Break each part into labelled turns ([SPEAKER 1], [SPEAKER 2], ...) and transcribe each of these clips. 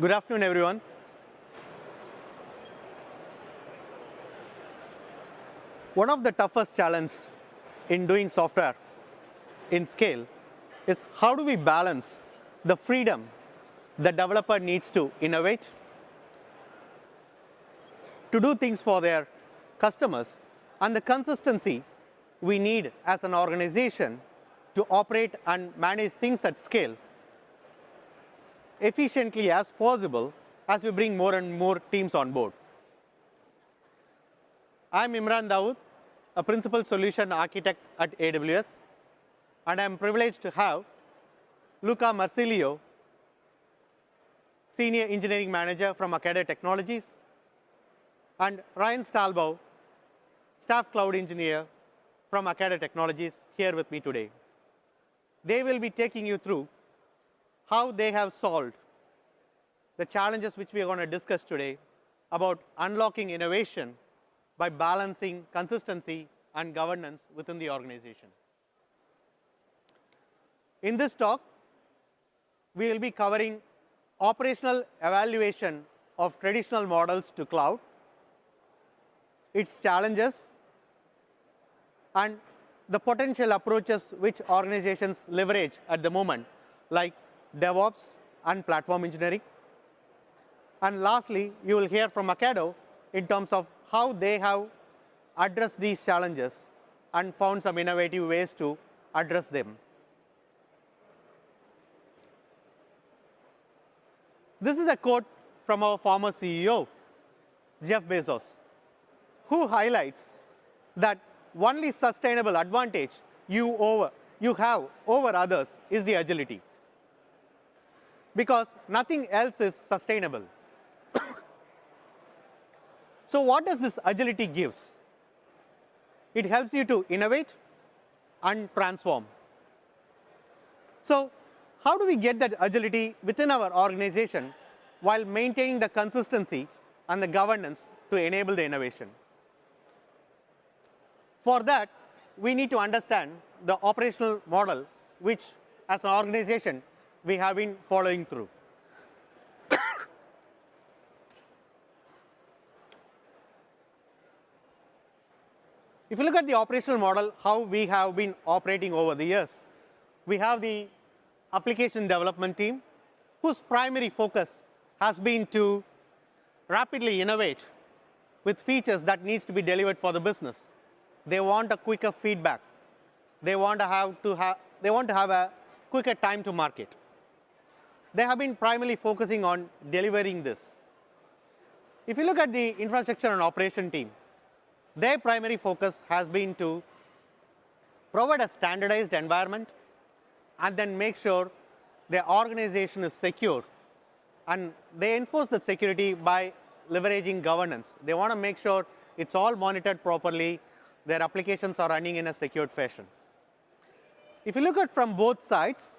[SPEAKER 1] Good afternoon, everyone. One of the toughest challenges in doing software in scale is how do we balance the freedom the developer needs to innovate, to do things for their customers, and the consistency we need as an organization to operate and manage things at scale efficiently as possible as we bring more and more teams on board. I'm Imran Dawood, a principal solution architect at AWS, and I'm privileged to have Luca Marsilio, senior engineering manager from Ocado Technologies, and Ryan Stalbaugh, staff cloud engineer from Ocado Technologies, here with me today. They will be taking you through how they have solved the challenges which we are going to discuss today about unlocking innovation by balancing consistency and governance within the organization. In this talk, we will be covering operational evaluation of traditional models to cloud, its challenges, and the potential approaches which organizations leverage at the moment, like DevOps and platform engineering. And lastly, you will hear from Ocado in terms of how they have addressed these challenges and found some innovative ways to address them. This is a quote from our former CEO, Jeff Bezos, who highlights that only sustainable advantage you have over others is the agility, because nothing else is sustainable. So what does this agility gives? It helps you to innovate and transform. So how do we get that agility within our organization while maintaining the consistency and the governance to enable the innovation? For that, we need to understand the operational model which, as an organization, we have been following through. If you look at the operational model, how we have been operating over the years, we have the application development team, whose primary focus has been to rapidly innovate with features that needs to be delivered for the business. They want a quicker feedback. They want to have a quicker time to market. They have been primarily focusing on delivering this. If you look at the infrastructure and operation team, their primary focus has been to provide a standardized environment and then make sure their organization is secure. And they enforce the security by leveraging governance. They want to make sure it's all monitored properly, their applications are running in a secured fashion. If you look at from both sides,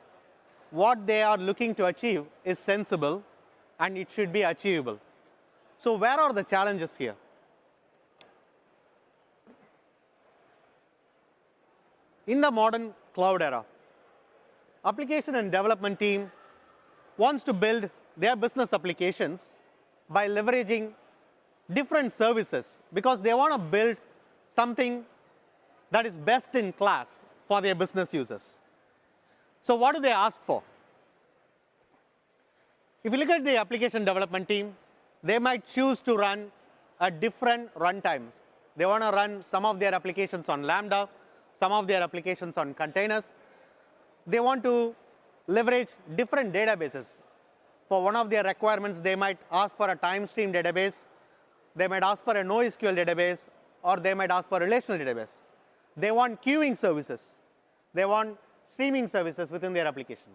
[SPEAKER 1] what they are looking to achieve is sensible and it should be achievable. So where are the challenges here? In the modern cloud era, application and development team wants to build their business applications by leveraging different services because they want to build something that is best in class for their business users. So what do they ask for? If you look at the application development team, they might choose to run at different runtimes. They want to run some of their applications on Lambda, some of their applications on containers. They want to leverage different databases. For one of their requirements, they might ask for a time stream database, they might ask for a NoSQL database, or they might ask for a relational database. They want queuing services. They want streaming services within their application.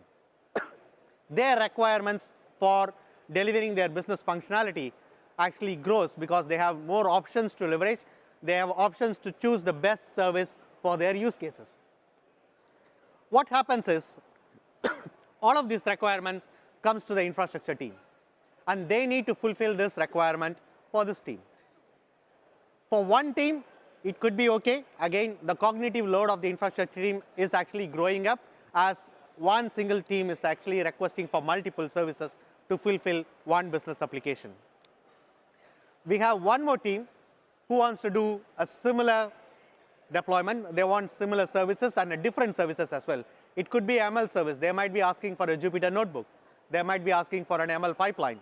[SPEAKER 1] Their requirements for delivering their business functionality actually grows because they have more options to leverage. They have options to choose the best service for their use cases. What happens is all of these requirements comes to the infrastructure team, and they need to fulfill this requirement for this team. For one team, it could be okay. Again, the cognitive load of the infrastructure team is actually growing up as one single team is actually requesting for multiple services to fulfill one business application. We have one more team who wants to do a similar deployment. They want similar services and different services as well. It could be ML service. They might be asking for a Jupyter notebook. They might be asking for an ML pipeline.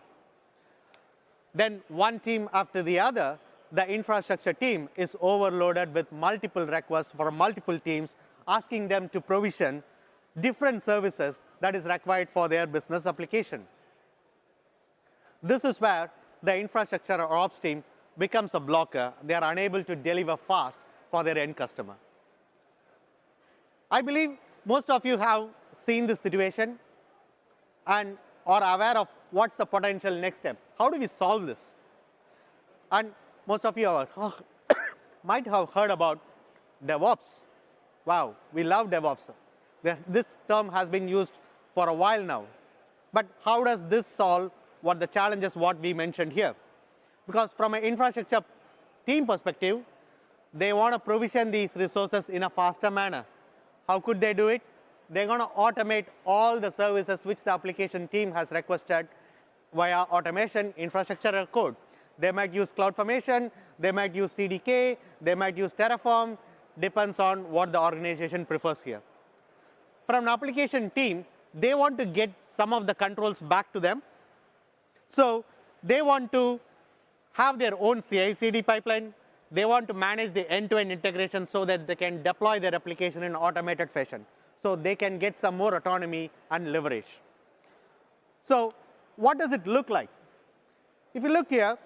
[SPEAKER 1] Then one team after the other, the infrastructure team is overloaded with multiple requests from multiple teams, asking them to provision different services that is required for their business application. This is where the infrastructure or ops team becomes a blocker. They are unable to deliver fast for their end customer. I believe most of you have seen this situation and are aware of what's the potential next step. How do we solve this? And most of you might have heard about DevOps. Wow, we love DevOps. This term has been used for a while now. But how does this solve what the challenges what we mentioned here? Because from an infrastructure team perspective, they want to provision these resources in a faster manner. How could they do it? They're going to automate all the services which the application team has requested via automation, infrastructure, or code. They might use CloudFormation, they might use CDK, they might use Terraform, depends on what the organization prefers here. From an application team, they want to get some of the controls back to them. So they want to have their own CI/CD pipeline. They want to manage the end-to-end integration so that they can deploy their application in an automated fashion. So they can get some more autonomy and leverage. So what does it look like? If you look here,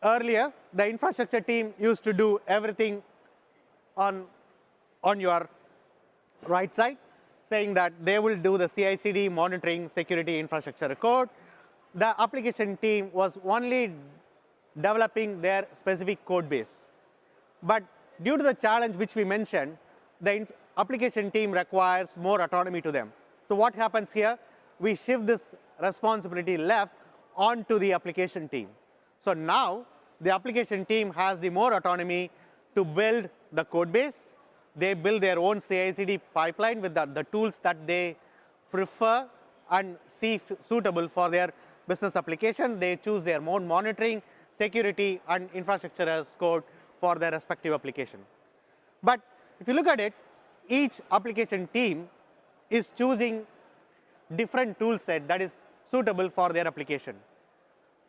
[SPEAKER 1] earlier, the infrastructure team used to do everything on your right side, saying that they will do the CI/CD, monitoring, security, infrastructure code. The application team was only developing their specific code base. But due to the challenge which we mentioned, the application team requires more autonomy to them. So what happens here? We shift this responsibility left onto the application team. So now the application team has the more autonomy to build the code base. They build their own CI/CD pipeline with the tools that they prefer and see suitable for their business application. They choose their own monitoring, security, and infrastructure as code for their respective application. But if you look at it, each application team is choosing different tool set that is suitable for their application.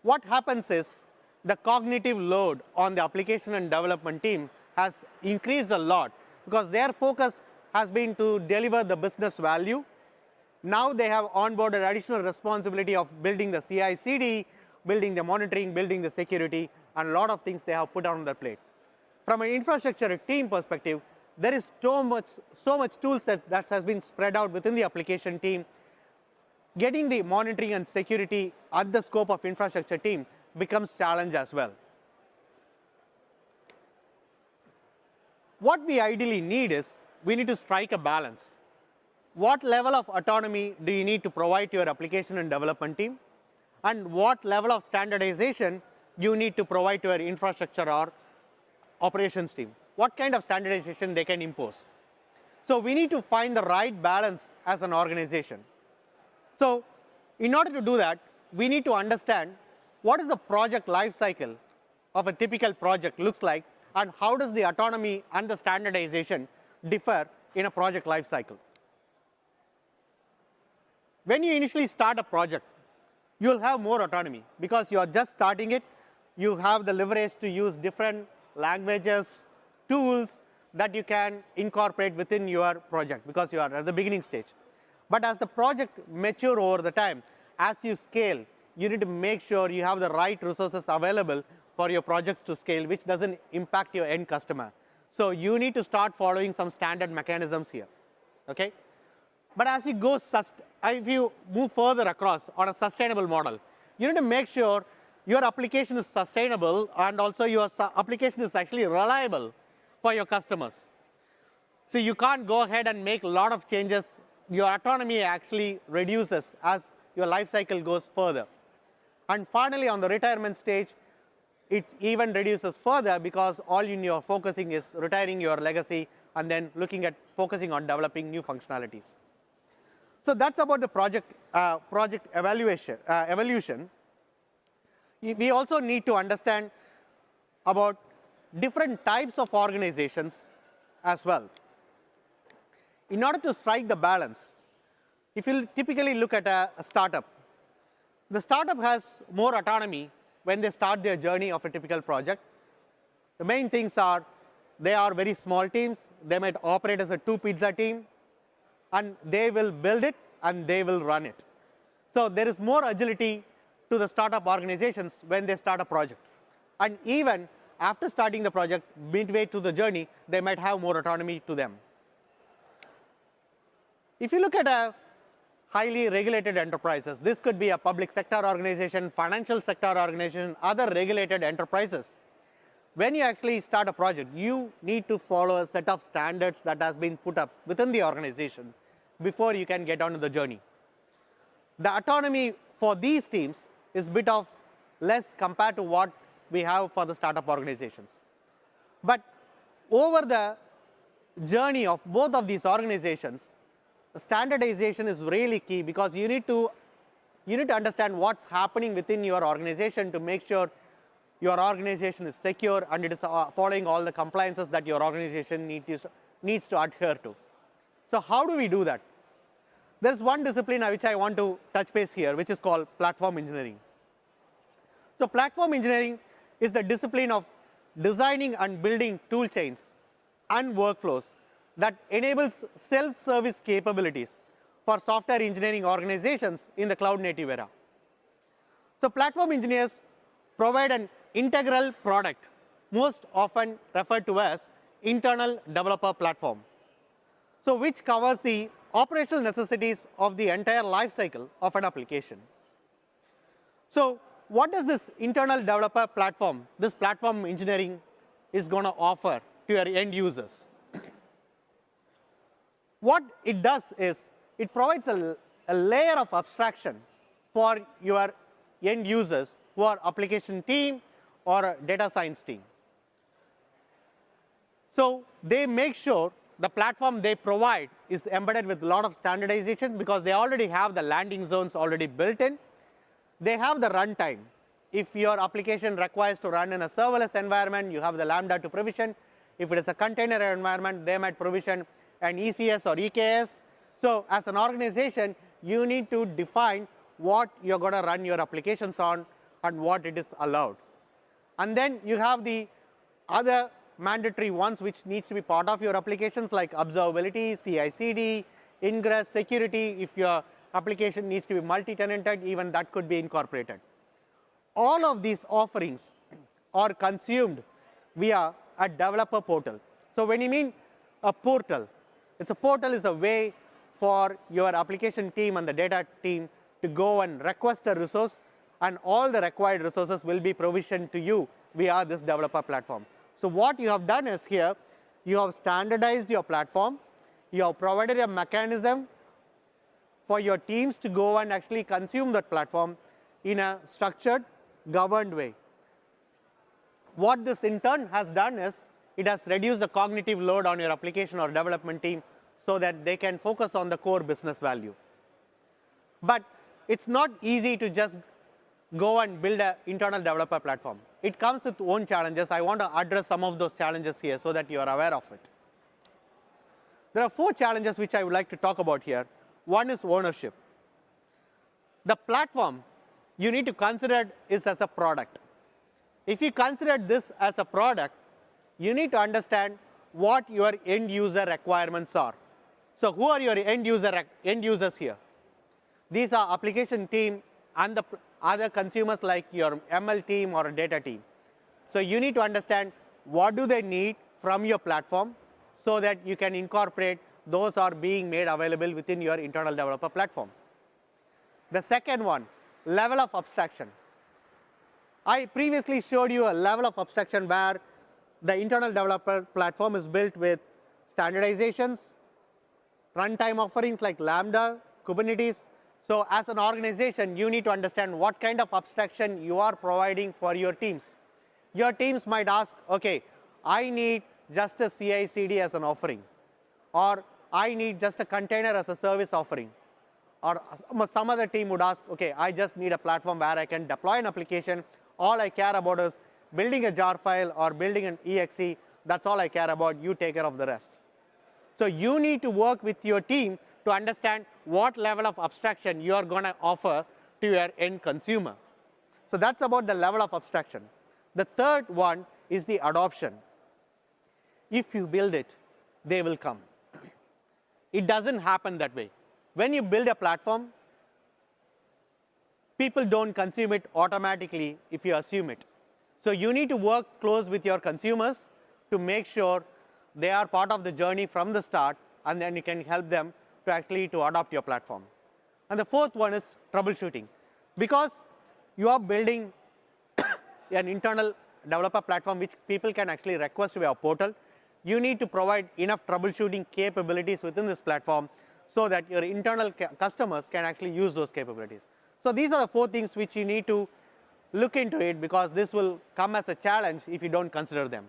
[SPEAKER 1] What happens is the cognitive load on the application and development team has increased a lot because their focus has been to deliver the business value. Now they have onboarded additional responsibility of building the CI/CD, building the monitoring, building the security, and a lot of things they have put on their plate. From an infrastructure team perspective, there is so much tool set that has been spread out within the application team. Getting the monitoring and security at the scope of infrastructure team becomes challenge as well. What we ideally need is, we need to strike a balance. What level of autonomy do you need to provide to your application and development team? And what level of standardization you need to provide to your infrastructure or operations team? What kind of standardization they can impose? So we need to find the right balance as an organization. So in order to do that, we need to understand what is the project life cycle of a typical project looks like, and how does the autonomy and the standardization differ in a project life cycle. When you initially start a project, you'll have more autonomy because you are just starting it. You have the leverage to use different languages, tools that you can incorporate within your project because you are at the beginning stage. But as the project matures over the time, as you scale, you need to make sure you have the right resources available for your project to scale, which doesn't impact your end customer. So you need to start following some standard mechanisms here. Okay? But as you go, if you move further across on a sustainable model, you need to make sure your application is sustainable and also your application is actually reliable for your customers. So you can't go ahead and make a lot of changes. Your autonomy actually reduces as your life cycle goes further. And finally, on the retirement stage, it even reduces further because all you're focusing is retiring your legacy and then looking at focusing on developing new functionalities. So that's about the project evolution. We also need to understand about different types of organizations as well. In order to strike the balance, if you typically look at a startup, the startup has more autonomy when they start their journey of a typical project. The main things are they are very small teams. They might operate as a 2-pizza team, and they will build it and they will run it. So there is more agility to the startup organizations when they start a project. And even after starting the project, midway through the journey, they might have more autonomy to them. If you look at a highly regulated enterprises, this could be a public sector organization, financial sector organization, other regulated enterprises. When you actually start a project, you need to follow a set of standards that has been put up within the organization before you can get on to the journey. The autonomy for these teams is a bit of less compared to what we have for the startup organizations. But over the journey of both of these organizations, standardization is really key, because you need to understand what's happening within your organization to make sure your organization is secure and it is following all the compliances that your organization needs to adhere to. So how do we do that? There's one discipline which I want to touch base here, which is called platform engineering. So platform engineering is the discipline of designing and building tool chains and workflows that enables self-service capabilities for software engineering organizations in the cloud-native era. So platform engineers provide an integral product, most often referred to as internal developer platform, so which covers the operational necessities of the entire life cycle of an application. So what does this internal developer platform, this platform engineering, is going to offer to your end users? What it does is it provides a layer of abstraction for your end users who are application team or a data science team. So they make sure the platform they provide is embedded with a lot of standardization, because they already have the landing zones already built in. They have the runtime. If your application requires to run in a serverless environment, you have the Lambda to provision. If it is a container environment, they might provision an ECS or EKS. So as an organization, you need to define what you're going to run your applications on and what it is allowed. And then you have the other mandatory ones which needs to be part of your applications, like observability, CI/CD, ingress, security. If your application needs to be multi-tenanted, even that could be incorporated. All of these offerings are consumed via a developer portal. So when you mean a portal, a portal is a way for your application team and the data team to go and request a resource, and all the required resources will be provisioned to you via this developer platform. So what you have done is here, you have standardized your platform, you have provided a mechanism for your teams to go and actually consume that platform in a structured, governed way. What this in turn has done is, it has reduced the cognitive load on your application or development team so that they can focus on the core business value. But it's not easy to just go and build an internal developer platform. It comes with own challenges. I want to address some of those challenges here so that you are aware of it. There are 4 challenges which I would like to talk about here. One is ownership. The platform you need to consider is as a product. If you consider this as a product, you need to understand what your end user requirements are. So who are your end users here? These are application team and the other consumers like your ML team or a data team. So you need to understand what do they need from your platform so that you can incorporate those are being made available within your internal developer platform. The second one, level of abstraction. I previously showed you a level of abstraction where the internal developer platform is built with standardizations, runtime offerings like Lambda, Kubernetes. So as an organization, you need to understand what kind of abstraction you are providing for your teams. Your teams might ask, okay, I need just a CI/CD as an offering, or I need just a container as a service offering. or some other team would ask, okay, I just need a platform where I can deploy an application. All I care about is building a jar file or building an exe. That's all I care about. You take care of the rest. So you need to work with your team to understand what level of abstraction you are going to offer to your end consumer. So that's about the level of abstraction. The third one is the adoption. If you build it, they will come. It doesn't happen that way. When you build a platform, people don't consume it automatically if you assume it. So you need to work close with your consumers to make sure they are part of the journey from the start, and then you can help them to actually to adopt your platform. And the fourth one is troubleshooting. Because you are building an internal developer platform which people can actually request via a portal, you need to provide enough troubleshooting capabilities within this platform so that your internal customers can actually use those capabilities. So these are the four things which you need to look into it, because this will come as a challenge if you don't consider them.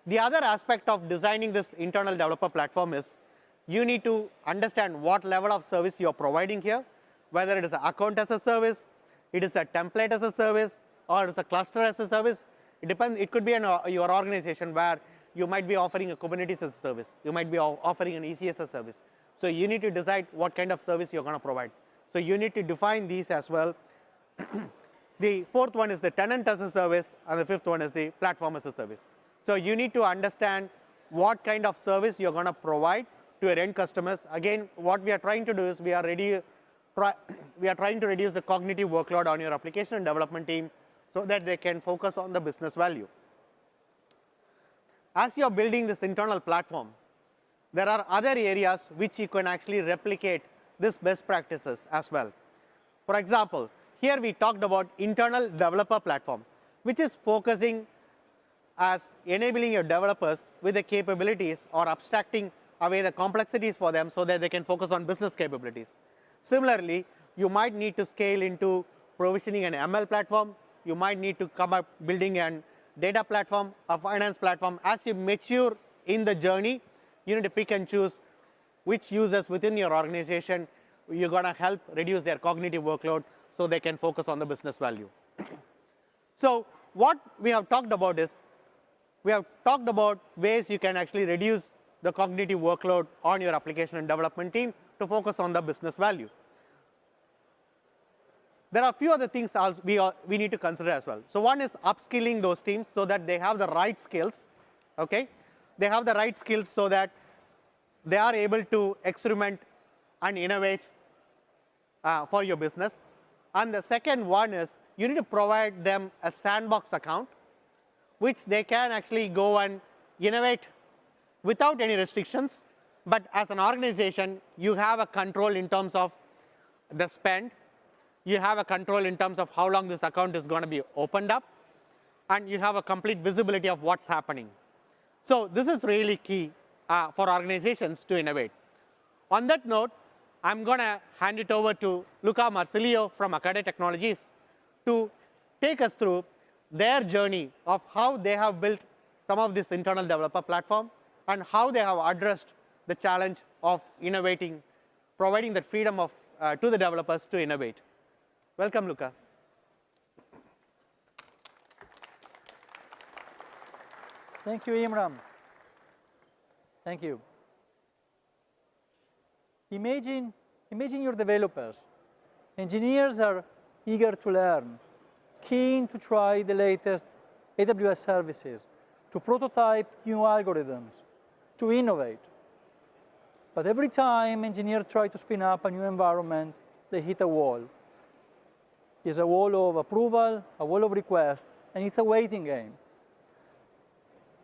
[SPEAKER 1] The other aspect of designing this internal developer platform is you need to understand what level of service you are providing here, whether it is an account as a service, it is a template as a service, or it is a cluster as a service. It depends. It could be your organization where you might be offering a Kubernetes as a service. You might be offering an EC as a service. So you need to decide what kind of service you're going to provide. So you need to define these as well. The fourth one is the tenant as a service, and the fifth one is the platform as a service. So you need to understand what kind of service you're going to provide to your end customers. Again, what we are trying to do is we are trying to reduce the cognitive workload on your application and development team so that they can focus on the business value. As you're building this internal platform, there are other areas which you can actually replicate this best practices as well. For example, here we talked about internal developer platform, which is focusing as enabling your developers with the capabilities or abstracting away the complexities for them so that they can focus on business capabilities. Similarly, you might need to scale into provisioning an ML platform. You might need to come up building a data platform, a finance platform. As you mature in the journey, you need to pick and choose which users within your organization you're going to help reduce their cognitive workload so they can focus on the business value. So what we have talked about is, we have talked about ways you can actually reduce the cognitive workload on your application and development team to focus on the business value. There are a few other things we need to consider as well. So one is upskilling those teams so that they have the right skills. Okay, they have the right skills so that they are able to experiment and innovate for your business. And the second one is you need to provide them a sandbox account which they can actually go and innovate without any restrictions. But as an organization, you have a control in terms of the spend. You have a control in terms of how long this account is going to be opened up. And you have a complete visibility of what's happening. So this is really key for organizations to innovate. On that note, I'm going to hand it over to Luca Marsilio from Ocado Technologies to take us through their journey of how they have built some of this internal developer platform and how they have addressed the challenge of innovating, providing that freedom of, to the developers to innovate. Welcome, Luca.
[SPEAKER 2] Thank you, Imran. Thank you. Imagine your developers. Engineers are eager to learn, keen to try the latest AWS services, to prototype new algorithms, to innovate. But every time engineers try to spin up a new environment, they hit a wall. It's a wall of approval, a wall of request, and it's a waiting game.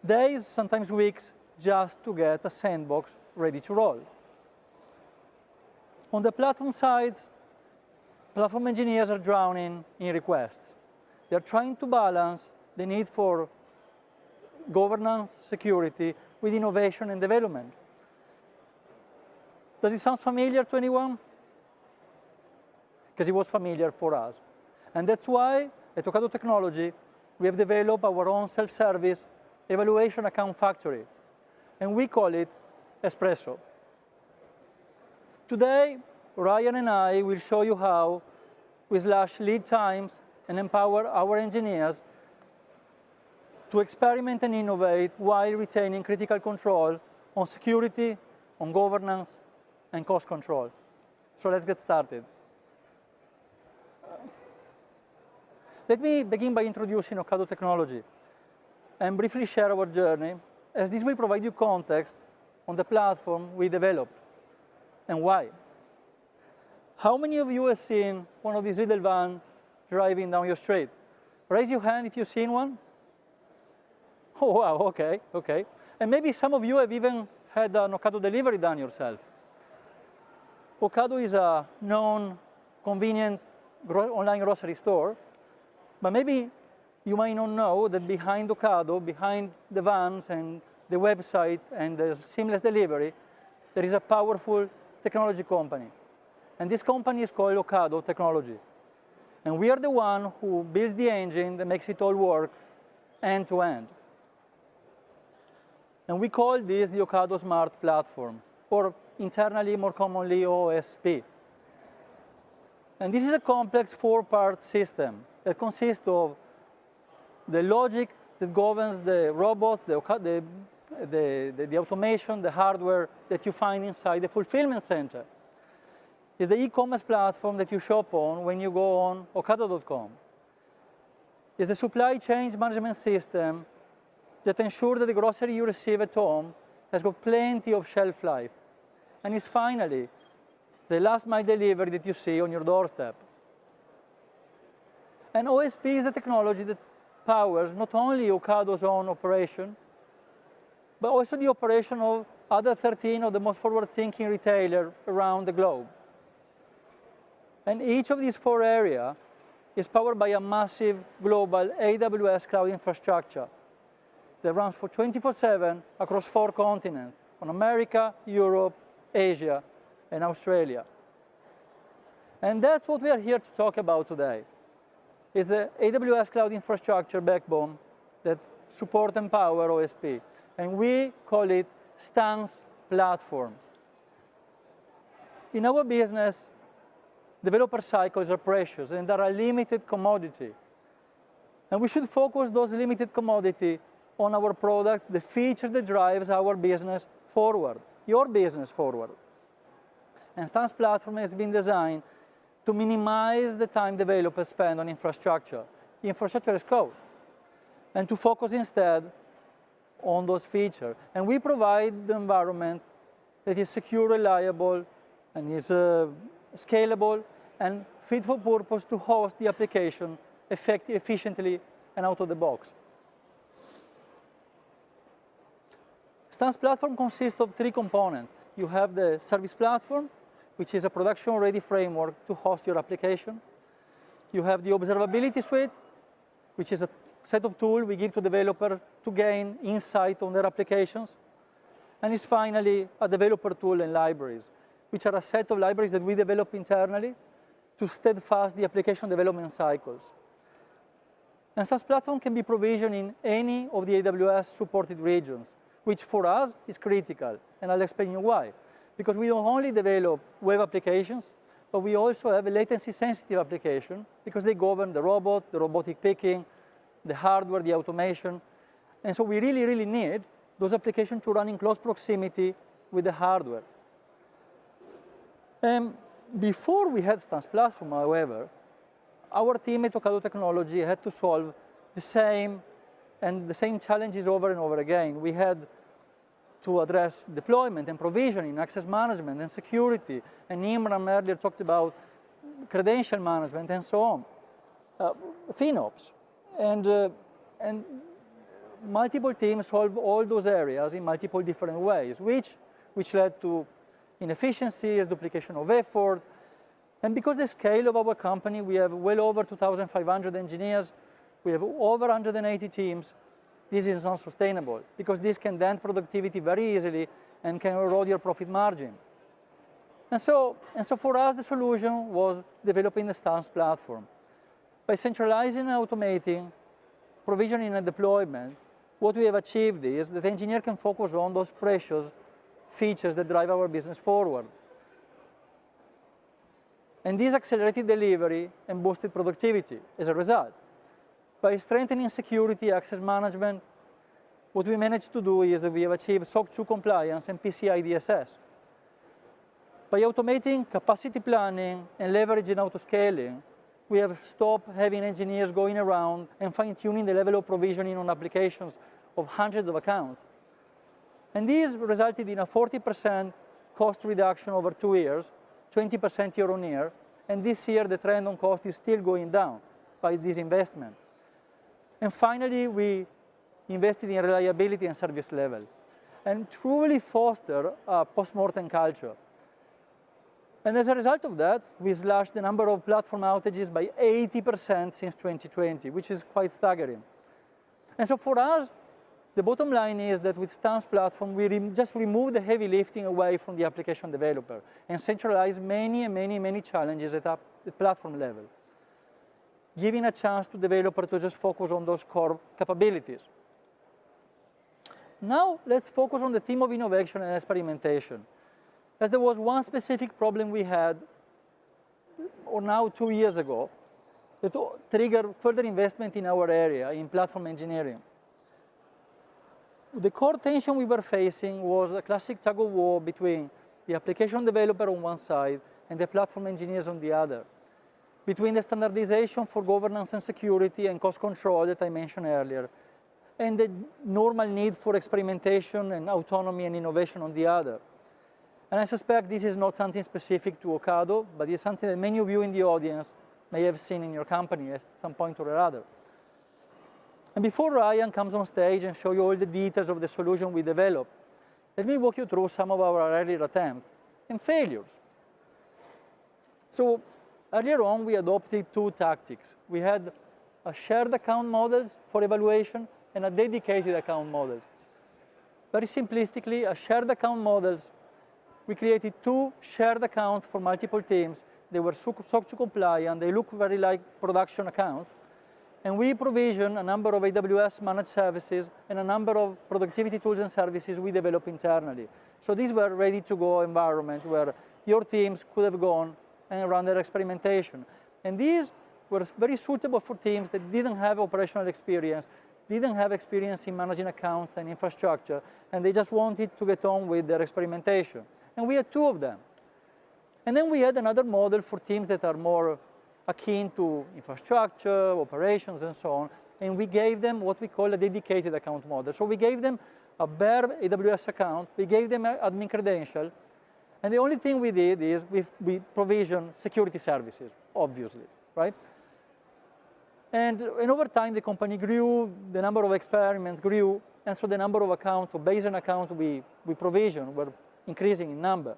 [SPEAKER 2] Days, sometimes weeks, just to get a sandbox ready to roll. On the platform side, platform engineers are drowning in requests. They're trying to balance the need for governance, security, with innovation and development. Does it sound familiar to anyone? Because it was familiar for us. And that's why at Ocado Technology, we have developed our own self-service evaluation account factory. And we call it Espresso. Today, Ryan and I will show you how we slash lead times and empower our engineers to experiment and innovate while retaining critical control on security, on governance, and cost control. So let's get started. Let me begin by introducing Ocado technology and briefly share our journey, as this will provide you context on the platform we developed and why. How many of you have seen one of these little vans driving down your street? Raise your hand if you've seen one. Oh, wow, okay, okay. And maybe some of you have even had an Ocado delivery done yourself. Ocado is a known, convenient online grocery store, but maybe you might not know that behind Ocado, behind the vans and the website and the seamless delivery, there is a powerful technology company. And this company is called Ocado Technology. And we are the one who builds the engine that makes it all work end to end. And we call this the Ocado Smart Platform, or internally, more commonly, OSP. And this is a complex four-part system that consists of the logic that governs the robots, the automation, the hardware that you find inside the fulfillment center. It's the e-commerce platform that you shop on when you go on Ocado.com. It's the supply chain management system that ensures that the grocery you receive at home has got plenty of shelf life. And it's finally the last mile delivery that you see on your doorstep. And OSP is the technology that powers not only Ocado's own operation, but also the operation of other 13 of the most forward-thinking retailers around the globe. And each of these four areas is powered by a massive global AWS cloud infrastructure that runs for 24/7 across 4 continents, on America, Europe, Asia, and Australia. And that's what we are here to talk about today, is the AWS cloud infrastructure backbone that supports and powers OSP. And we call it Stance Platform. In our business, developer cycles are precious and are a limited commodity. And we should focus those limited commodity on our products, the feature that drives our business forward, your business forward. And Stance Platform has been designed to minimize the time developers spend on infrastructure. Infrastructure is code. And to focus instead on those features. And we provide the environment that is secure, reliable, and is scalable and fit for purpose to host the application efficiently and out of the box. Stance Platform consists of 3 components. You have the service platform, which is a production-ready framework to host your application. You have the observability suite, which is a set of tools we give to developers to gain insight on their applications. And it's finally a developer tool and libraries, which are a set of libraries that we develop internally to steadfast the application development cycles. And Stance Platform can be provisioned in any of the AWS supported regions, which for us is critical, and I'll explain you why. Because we don't only develop web applications, but we also have a latency-sensitive application because they govern the robot, the robotic picking, the hardware, the automation. And so we really, really need those applications to run in close proximity with the hardware. Before we had Stance Platform, however, our team at Ocado Technology had to solve the same challenges over and over again. We had to address deployment and provisioning, access management and security, and Imran earlier talked about credential management and so on, FinOps. And multiple teams solve all those areas in multiple different ways, which led to inefficiencies, duplication of effort. And because the scale of our company, we have well over 2,500 engineers, we have over 180 teams, this is unsustainable because this can dent productivity very easily and can erode your profit margin. And so for us, the solution was developing the Stance Platform. By centralizing and automating provisioning and deployment, what we have achieved is that the engineer can focus on those precious features that drive our business forward. And this accelerated delivery and boosted productivity as a result. By strengthening security, access management, what we managed to do is that we have achieved SOC 2 compliance and PCI DSS. By automating capacity planning and leveraging autoscaling, we have stopped having engineers going around and fine-tuning the level of provisioning on applications of hundreds of accounts. And this resulted in a 40% cost reduction over 2 years, 20% year on year, and this year the trend on cost is still going down by this investment. And finally, we invested in reliability and service level and truly foster a post-mortem culture. And as a result of that, we slashed the number of platform outages by 80% since 2020, which is quite staggering. And so for us, the bottom line is that with Stan's platform, we just remove the heavy lifting away from the application developer and centralize many challenges at the platform level, giving a chance to developer to just focus on those core capabilities. Now, let's focus on the theme of innovation and experimentation. As there was one specific problem we had, or now 2 years ago, that triggered further investment in our area, in platform engineering. The core tension we were facing was a classic tug of war between the application developer on one side and the platform engineers on the other, between the standardization for governance and security and cost control that I mentioned earlier, and the normal need for experimentation and autonomy and innovation on the other. And I suspect this is not something specific to Ocado, but it's something that many of you in the audience may have seen in your company at some point or other. And before Ryan comes on stage and show you all the details of the solution we developed, let me walk you through some of our earlier attempts and failures. So earlier on, we adopted 2 tactics. We had a shared account models for evaluation and a dedicated account models. Very simplistically, a shared account models, we created 2 shared accounts for multiple teams. They were SOC 2 compliant, they look very like production accounts. And we provision a number of AWS managed services and a number of productivity tools and services we develop internally. So these were ready-to-go environment where your teams could have gone and run their experimentation. And these were very suitable for teams that didn't have operational experience, didn't have experience in managing accounts and infrastructure, and they just wanted to get on with their experimentation. And we had 2 of them. And then we had another model for teams that are more akin to infrastructure, operations, and so on, and we gave them what we call a dedicated account model. So we gave them a bare AWS account, we gave them an admin credential, and the only thing we did is we provision security services, obviously, right? And over time, the company grew, the number of experiments grew, and so the number of accounts, or baseline accounts we provision were increasing in number.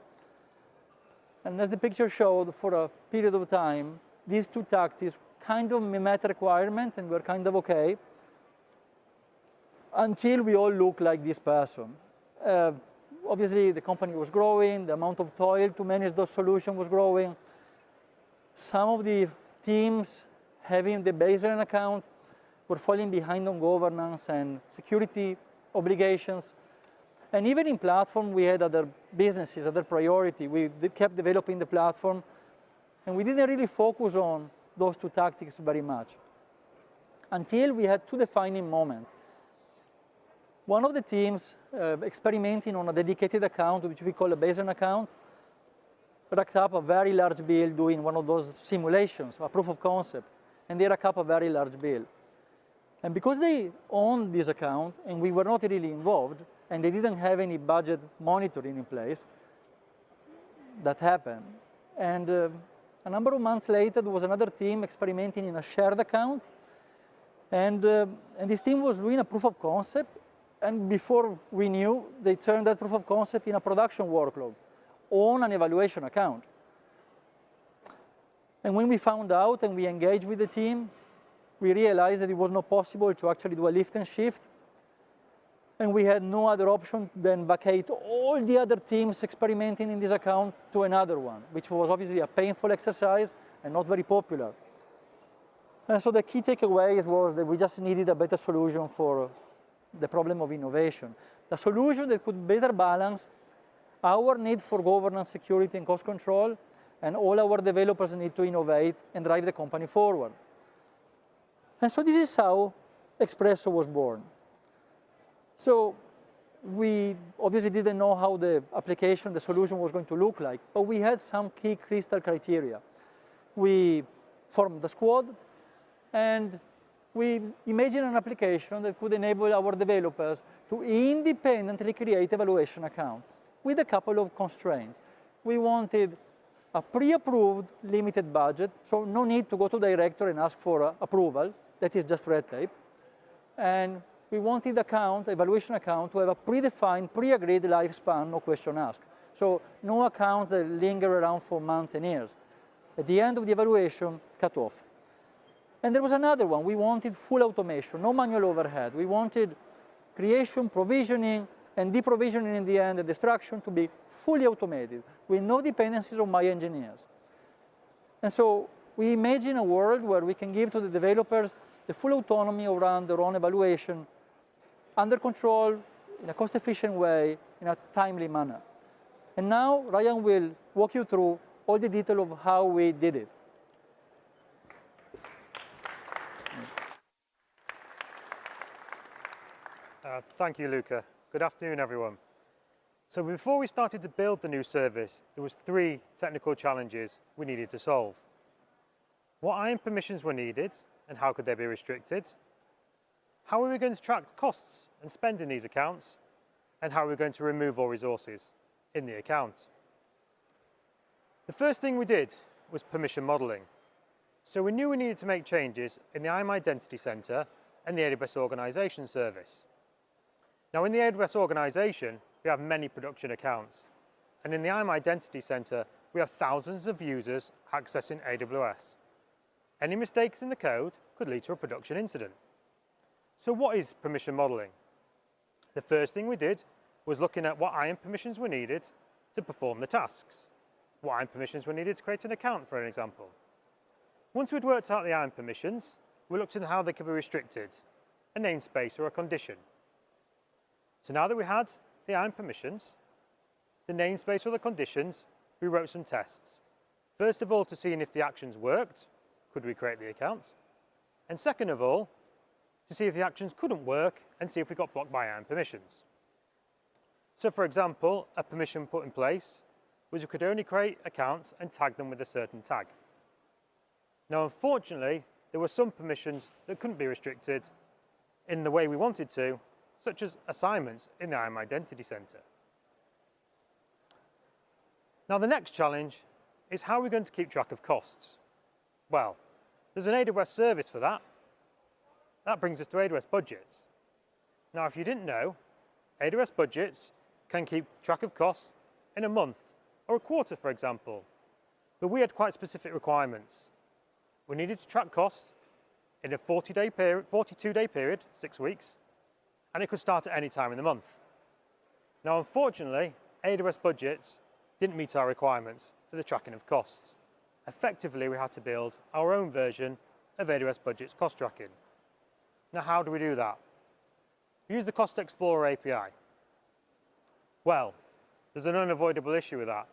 [SPEAKER 2] And as the picture showed, for a period of time, these 2 tactics kind of met requirements and were kind of okay, until we all look like this person. Obviously, the company was growing, the amount of toil to manage those solutions was growing. Some of the teams having the baseline account were falling behind on governance and security obligations. And even in platform, we had other businesses, other priority. We kept developing the platform, and we didn't really focus on those 2 tactics very much, until we had 2 defining moments. One of the teams experimenting on a dedicated account, which we call a baseline account, racked up a very large bill doing one of those simulations, a proof of concept, and they racked up a very large bill. And because they owned this account, and we were not really involved, and they didn't have any budget monitoring in place, that happened. And a number of months later, there was another team experimenting in a shared account, and this team was doing a proof of concept, and before we knew, they turned that proof of concept in a production workload on an evaluation account. And when we found out and we engaged with the team, we realized that it was not possible to actually do a lift and shift, and we had no other option than vacate all the other teams experimenting in this account to another one, which was obviously a painful exercise and not very popular. And so the key takeaway was that we just needed a better solution for the problem of innovation. The solution that could better balance our need for governance, security, and cost control and all our developers need to innovate and drive the company forward. And so this is how Espresso was born. So we obviously didn't know how the application, the solution was going to look like, but we had some key crystal criteria. We formed the squad, and we imagined an application that could enable our developers to independently create evaluation accounts with a couple of constraints. We wanted a pre-approved limited budget, so no need to go to the director and ask for approval. That is just red tape. And we wanted evaluation account, to have a predefined, pre-agreed lifespan, no question asked. So no accounts that linger around for months and years. At the end of the evaluation, cut off. And there was another one. We wanted full automation, no manual overhead. We wanted creation, provisioning, and deprovisioning in the end, and destruction to be fully automated, with no dependencies on my engineers. And so we imagine a world where we can give to the developers the full autonomy around their own evaluation, under control, in a cost-efficient way, in a timely manner. And now Ryan will walk you through all the detail of how we did it.
[SPEAKER 3] Thank you, Luca. Good afternoon, everyone. So before we started to build the new service, there was 3 technical challenges we needed to solve. What IAM permissions were needed, and how could they be restricted? How are we going to track costs and spend in these accounts? And how are we going to remove all resources in the account? The first thing we did was permission modeling. So we knew we needed to make changes in the IAM Identity Center and the AWS Organization Service. Now, in the AWS organization, we have many production accounts. And in the IAM Identity Center, we have thousands of users accessing AWS. Any mistakes in the code could lead to a production incident. So what is permission modeling? The first thing we did was looking at what IAM permissions were needed to perform the tasks. What IAM permissions were needed to create an account, for an example. Once we'd worked out the IAM permissions, we looked at how they could be restricted, a namespace or a condition. So now that we had the IAM permissions, the namespace or the conditions, we wrote some tests. First of all, to see if the actions worked, could we create the account? And second of all, to see if the actions couldn't work and see if we got blocked by IAM permissions. So for example, a permission put in place was we could only create accounts and tag them with a certain tag. Now, unfortunately, there were some permissions that couldn't be restricted in the way we wanted to, such as assignments in the IAM Identity Center. Now, the next challenge is how we're going to keep track of costs. Well, there's an AWS service for that. That brings us to AWS budgets. Now, if you didn't know, AWS budgets can keep track of costs in a month or a quarter, for example. But we had quite specific requirements. We needed to track costs in a 42-day period, 6 weeks, and it could start at any time in the month. Now, unfortunately, AWS budgets didn't meet our requirements for the tracking of costs. Effectively, we had to build our own version of AWS budgets cost tracking. Now, how do we do that? We use the Cost Explorer API. Well, there's an unavoidable issue with that.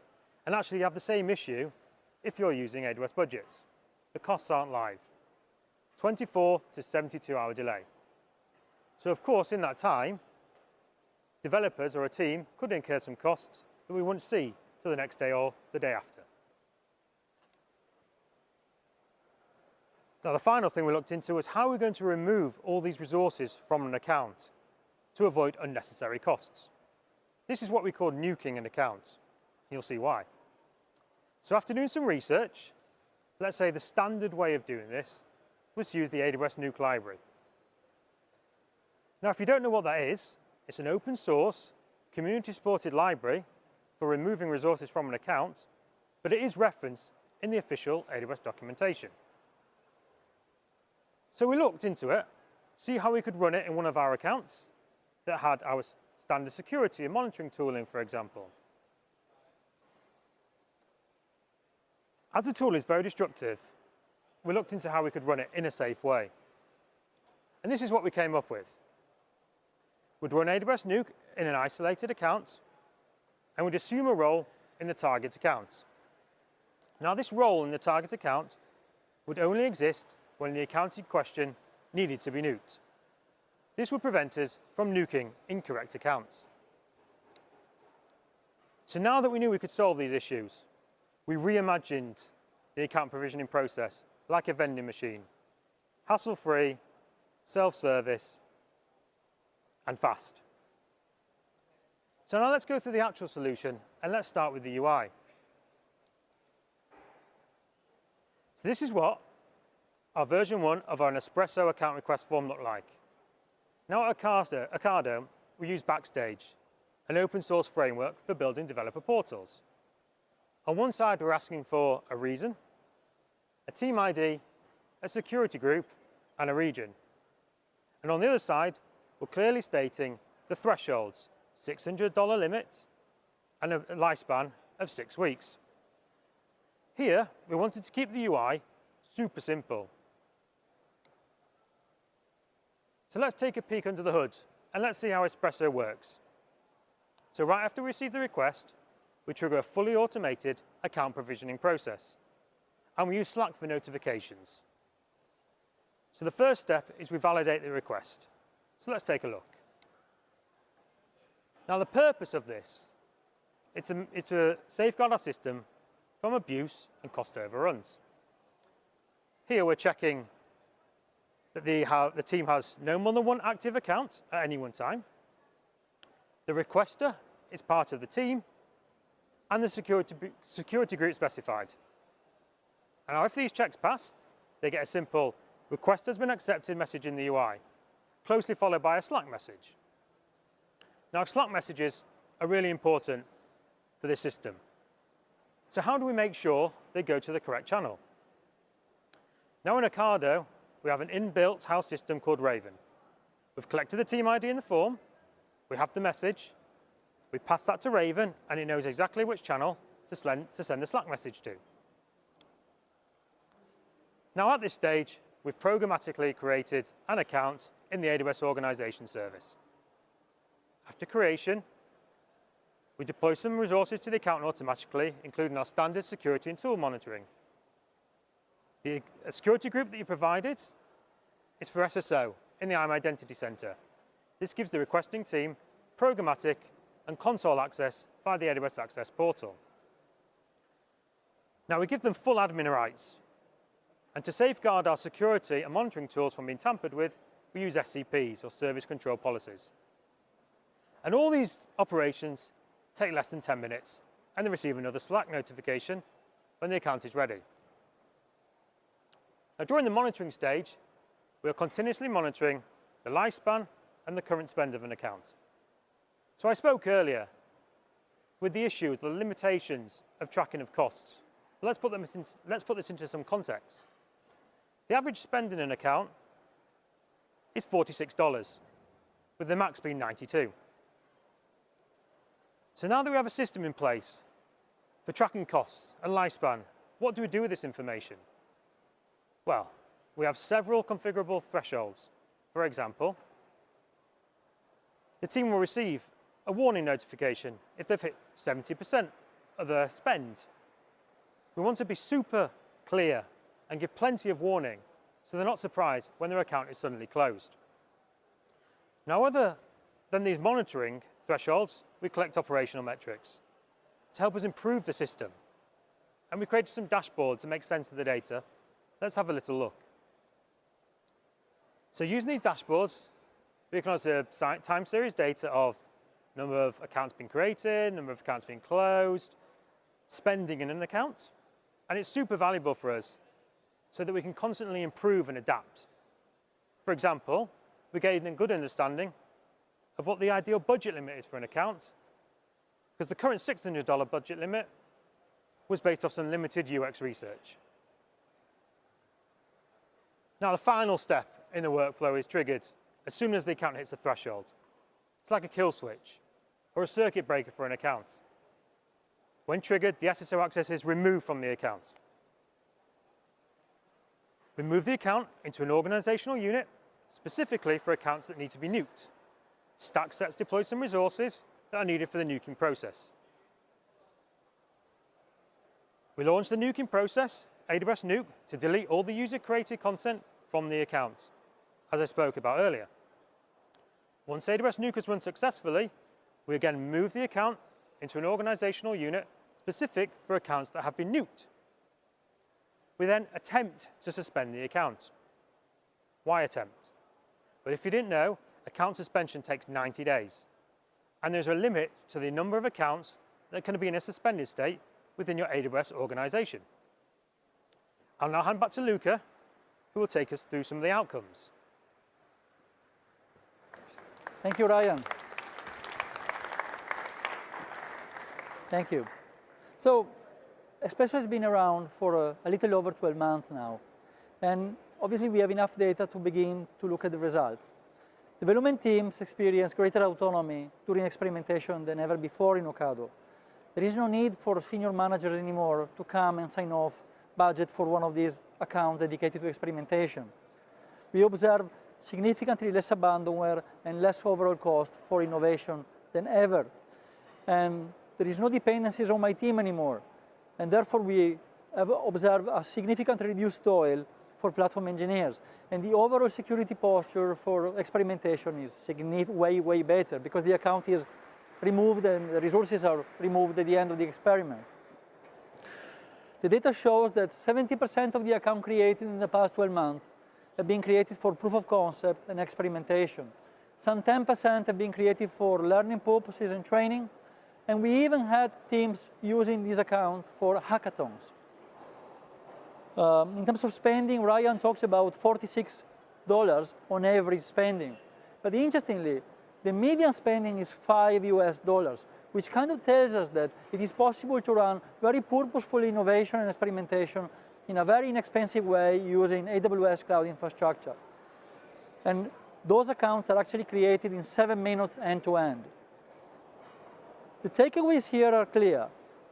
[SPEAKER 3] And actually, you have the same issue if you're using AWS budgets. The costs aren't live. 24 to 72-hour delay. So of course, in that time, developers or a team could incur some costs that we wouldn't see till the next day or the day after. Now, the final thing we looked into was how we're going to remove all these resources from an account to avoid unnecessary costs. This is what we call nuking an account. You'll see why. So after doing some research, let's say the standard way of doing this was to use the AWS Nuke library. Now, if you don't know what that is, it's an open source, community-supported library for removing resources from an account, but it is referenced in the official AWS documentation. So we looked into it, see how we could run it in one of our accounts that had our standard security and monitoring tooling, for example. As the tool is very destructive, we looked into how we could run it in a safe way. And this is what we came up with. We'd run AWS Nuke in an isolated account, and we'd assume a role in the target account. Now this role in the target account would only exist when the account in question needed to be nuked. This would prevent us from nuking incorrect accounts. So now that we knew we could solve these issues, we reimagined the account provisioning process like a vending machine, hassle-free, self-service, and fast. So now let's go through the actual solution, and let's start with the UI. So this is what our version 1 of our Nespresso account request form looked like. Now at Ocado, we use Backstage, an open source framework for building developer portals. On one side, we're asking for a reason, a team ID, a security group, and a region. And on the other side, we're clearly stating the thresholds, $600 limit and a lifespan of 6 weeks. Here, we wanted to keep the UI super simple. So let's take a peek under the hood and let's see how Espresso works. So right after we receive the request, we trigger a fully automated account provisioning process, and we use Slack for notifications. So the first step is we validate the request. So let's take a look. Now the purpose of this is to safeguard our system from abuse and cost overruns. Here we're checking that the team has no more than one active account at any one time. The requester is part of the team, and the security group specified. And now if these checks pass, they get a simple request has been accepted message in the UI, closely followed by a Slack message. Now Slack messages are really important for this system. So how do we make sure they go to the correct channel? Now in Ocado, we have an inbuilt house system called Raven. We've collected the team ID in the form, we have the message, we pass that to Raven, and it knows exactly which channel to send the Slack message to. Now at this stage, we've programmatically created an account in the AWS organization service. After creation, we deploy some resources to the account automatically, including our standard security and tool monitoring. The security group that you provided is for SSO in the IAM Identity Center. This gives the requesting team programmatic and console access via the AWS Access portal. Now we give them full admin rights. And to safeguard our security and monitoring tools from being tampered with, we use SCPs, or service control policies. And all these operations take less than 10 minutes, and they receive another Slack notification when the account is ready. Now, during the monitoring stage, we are continuously monitoring the lifespan and the current spend of an account. So I spoke earlier with the issues, the limitations of tracking of costs. Let's put this into some context. The average spend in an account is $46, with the max being $92. So now that we have a system in place for tracking costs and lifespan, what do we do with this information? Well, we have several configurable thresholds. For example, the team will receive a warning notification if they've hit 70% of their spend. We want to be super clear and give plenty of warning so they're not surprised when their account is suddenly closed. Now, other than these monitoring thresholds, we collect operational metrics to help us improve the system. And we created some dashboards to make sense of the data. Let's have a little look. So using these dashboards, we can also time series data of number of accounts being created, number of accounts being closed, spending in an account. And it's super valuable for us so that we can constantly improve and adapt. For example, we gained a good understanding of what the ideal budget limit is for an account, because the current $600 budget limit was based off some limited UX research. Now, the final step in the workflow is triggered as soon as the account hits a threshold. It's like a kill switch or a circuit breaker for an account. When triggered, the SSO access is removed from the account. We move the account into an organizational unit specifically for accounts that need to be nuked. Stack sets deploy some resources that are needed for the nuking process. We launched the nuking process, AWS Nuke, to delete all the user-created content from the account, as I spoke about earlier. Once AWS Nuke has run successfully, we again move the account into an organizational unit specific for accounts that have been nuked. We then attempt to suspend the account. Why attempt? But if you didn't know, account suspension takes 90 days. And there's a limit to the number of accounts that can be in a suspended state within your AWS organization. I'll now hand back to Luca, who will take us through some of the outcomes.
[SPEAKER 2] Thank you, Ryan. Thank you. So, Espresso has been around for a little over 12 months now. And obviously, we have enough data to begin to look at the results. Development teams experience greater autonomy during experimentation than ever before in Ocado. There is no need for senior managers anymore to come and sign off budget for one of these accounts dedicated to experimentation. We observe significantly less abandonware and less overall cost for innovation than ever. And there is no dependencies on my team anymore. And therefore, we have observed a significantly reduced toil for platform engineers. And the overall security posture for experimentation is way better because the account is removed and the resources are removed at the end of the experiment. The data shows that 70% of the account created in the past 12 months have been created for proof of concept and experimentation. Some 10% have been created for learning purposes and training. And we even had teams using these accounts for hackathons. In terms of spending, Ryan talks about $46 on average spending. But interestingly, the median spending is $5 US, which kind of tells us that it is possible to run very purposeful innovation and experimentation in a very inexpensive way using AWS cloud infrastructure. And those accounts are actually created in 7 minutes end-to-end. The takeaways here are clear.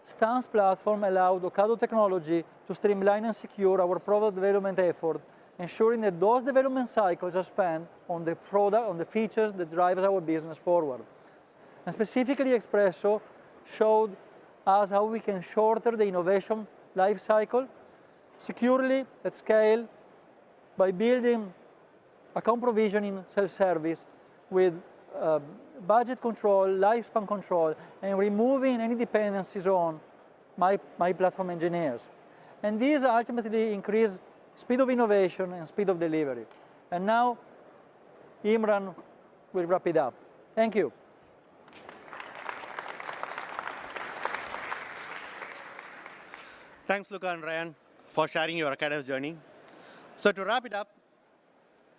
[SPEAKER 2] Stan's platform allowed Ocado technology to streamline and secure our product development effort, ensuring that those development cycles are spent on the product, on the features that drive our business forward. And specifically, Espresso showed us how we can shorten the innovation life cycle securely at scale by building account provisioning self-service with budget control, lifespan control, and removing any dependencies on my platform engineers. And these ultimately increase speed of innovation and speed of delivery. And now, Imran will wrap it up. Thank you.
[SPEAKER 1] Thanks, Luca and Ryan, for sharing your Ocado journey. So to wrap it up,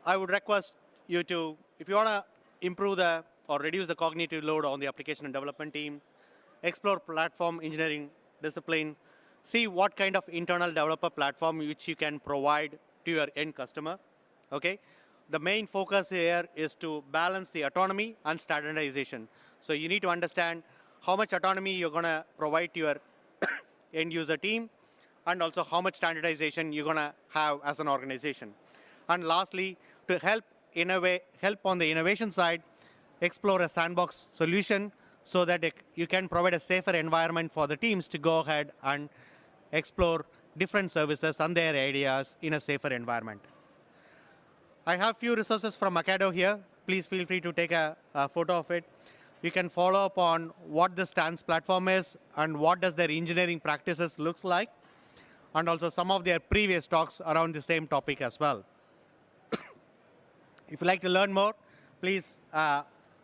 [SPEAKER 1] I would request you to, if you want to improve or reduce the cognitive load on the application and development team, explore platform engineering discipline, see what kind of internal developer platform which you can provide to your end customer. Okay? The main focus here is to balance the autonomy and standardization. So you need to understand how much autonomy you're going to provide to your end user team, and also how much standardization you're going to have as an organization. And lastly, to help on the innovation side, explore a sandbox solution so that you can provide a safer environment for the teams to go ahead and explore different services and their ideas in a safer environment. I have few resources from Ocado here. Please feel free to take a photo of it. You can follow up on what the Stan's platform is and what does their engineering practices looks like, and also some of their previous talks around the same topic as well. If you'd like to learn more, please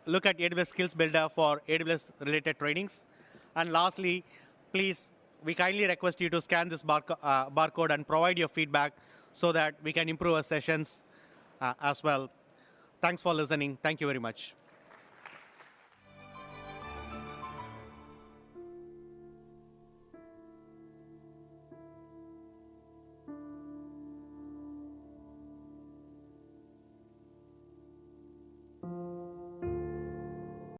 [SPEAKER 1] look at AWS Skills Builder for AWS-related trainings. And lastly, please, we kindly request you to scan this barcode and provide your feedback so that we can improve our sessions as well. Thanks for listening. Thank you very much.